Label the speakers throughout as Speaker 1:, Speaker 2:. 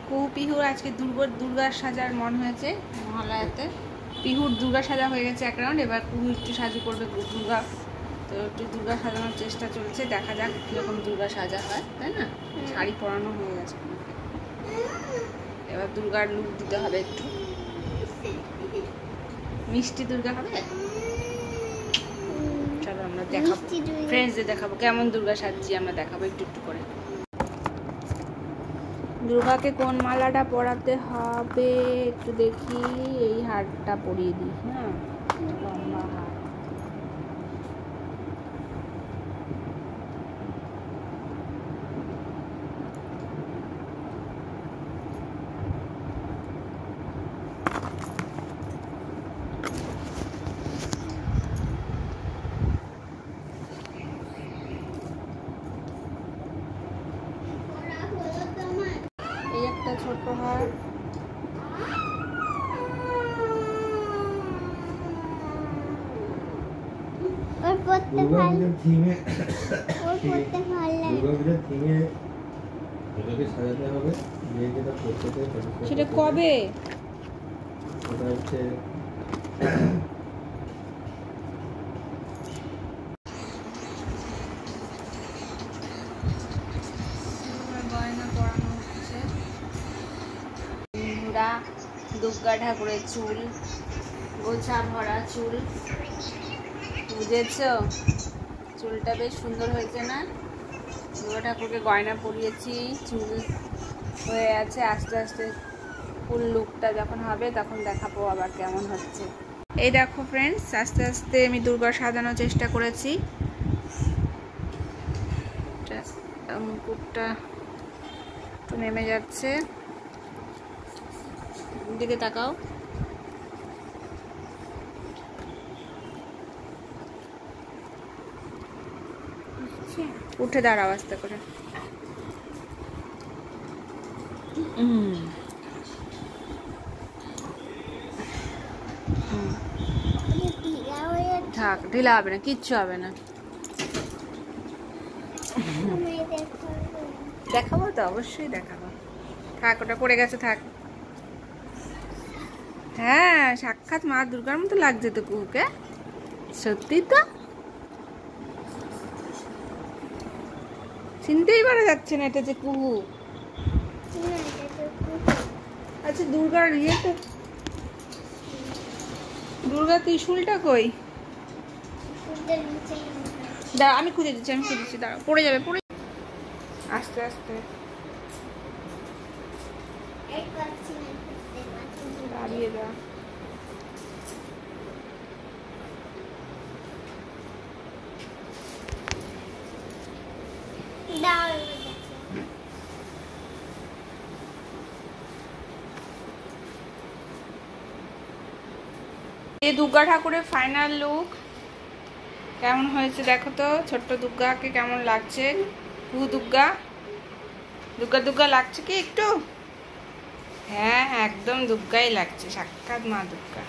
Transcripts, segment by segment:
Speaker 1: কুহু পিহুর আজকে দুর্গা সাজার মন হয়েছে মহালয়াতে। পিহুর দুর্গা সাজা হয়ে গেছে এক রাউন্ড, এবার কুহু একটু সাজু করবে দুর্গা। তো একটু দুর্গা সাজানোর চেষ্টা চলছে, দেখা যাক কীরকম দুর্গা সাজা হয়, তাই না? শাড়ি পরানো হয়ে গেছে, এবার দুর্গার লুক দিতে হবে একটু। মিষ্টি দুর্গা হবে। চলো আমরা দেখাবো, ফ্রেন্ডসদের দেখাবো কেমন দুর্গা সাজছি, আমরা দেখাবো একটু একটু করে। দুর্গাকে কোন মালাটা পরাতে হবে একটু দেখি। এই হারটা পরিয়ে দিই। হ্যাঁ, লম্বা হার। এই একটা ছোট হার, সেটা কবে? গয়না পরানো হচ্ছে। দুর্গা ঠাকুরের চুল, গোছা ভরা চুল, বুঝেছ? চুলটা বেশ সুন্দর হয়েছে না? দুর্গা ঠাকুরকে গয়না পরিয়েছি, চুল হয়ে আছে। আস্তে আস্তে ফুল লুকটা যখন হবে তখন দেখাবো আবার কেমন হচ্ছে। এই দেখো ফ্রেন্ডস, আস্তে আস্তে আমি দুর্গা সাজানোর চেষ্টা করেছি। মুকুটটা একটু নেমে যাচ্ছে, দিকে তাকাও। উঠে দাঁড়াও আস্তে করে। থাক, ঢিলা হবে না, কিচ্ছু হবে না। দেখাবো তো, অবশ্যই দেখাবো। থাক, ওটা পড়ে গেছে, থাক। হ্যাঁ, সাক্ষাৎ মা দুর্গার মতো লাগছে তো কুহুকে, সত্যি তো। চিনতেই পারা যাচ্ছে না এটা যে কুহু। আচ্ছা, দুর্গার ইয়েটা, দুর্গা ত্রিশূলটা কই? দাঁড়া, আমি খুঁজে দিচ্ছি, দাঁড়া, পড়ে যাবে, পড়ে। আস্তে আস্তে দাঁড়িয়ে যা। এই দুর্গা ঠাকুরের ফাইনাল লুক কেমন হয়েছে দেখো তো। ছোট্ট দুর্গাকে কেমন লাগছে? দুর্গা দুর্গা দুর্গা লাগছে কি একটু? হ্যাঁ, একদম দুর্গাই লাগছে, সাক্ষাৎ মা দুর্গা।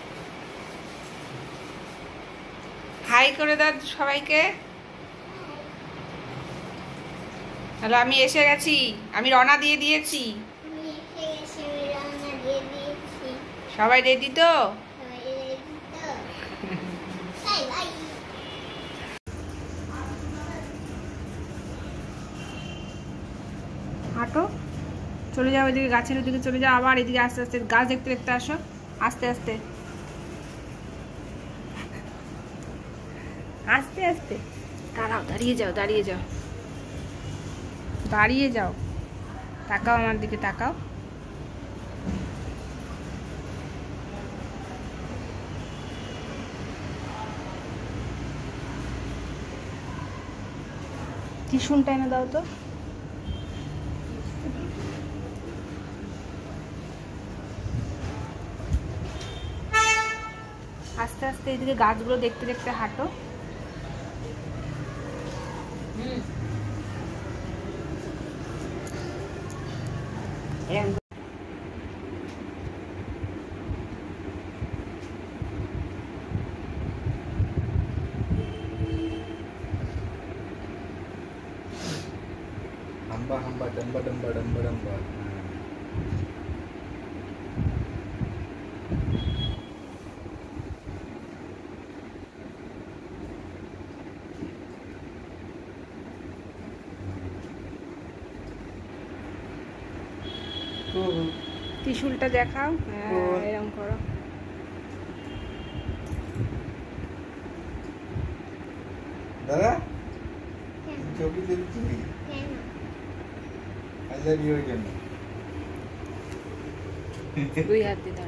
Speaker 1: হাই করে দাও সবাইকে। হ্যালো, আমি এসে গেছি, আমি রওনা দিয়ে দিয়েছি। সবাই রেডি তো? হাঁটো, চলে যাও ওইদিকে, গাছের ওইদিকে চলে যাও, আবার এদিকে আস্তে আস্তে গাছ দেখতে দেখতে আসো, আস্তে আস্তে আস্তে আস্তে। দাঁড়াও, দাঁড়িয়ে যাও, দাঁড়িয়ে যাও, দাঁড়িয়ে যাও, তাকাও আমার দিকে, তাকাও। ত্রিশূলটা এনে দাও তো। আস্তে আস্তে এদিকে গাছগুলো দেখতে দেখতে হাঁটো।
Speaker 2: হাম্বা হাম্বা ডাম্বা ডাম্বা ডাম্বা ডাম্বা।
Speaker 1: ত্রিশূলটা দেখাও। হ্যাঁ, এরকম করো।
Speaker 2: দাদা ছবি তুলছি আই লাভ ইউ জন্য।
Speaker 1: দুই হাত দিয়ে দাও।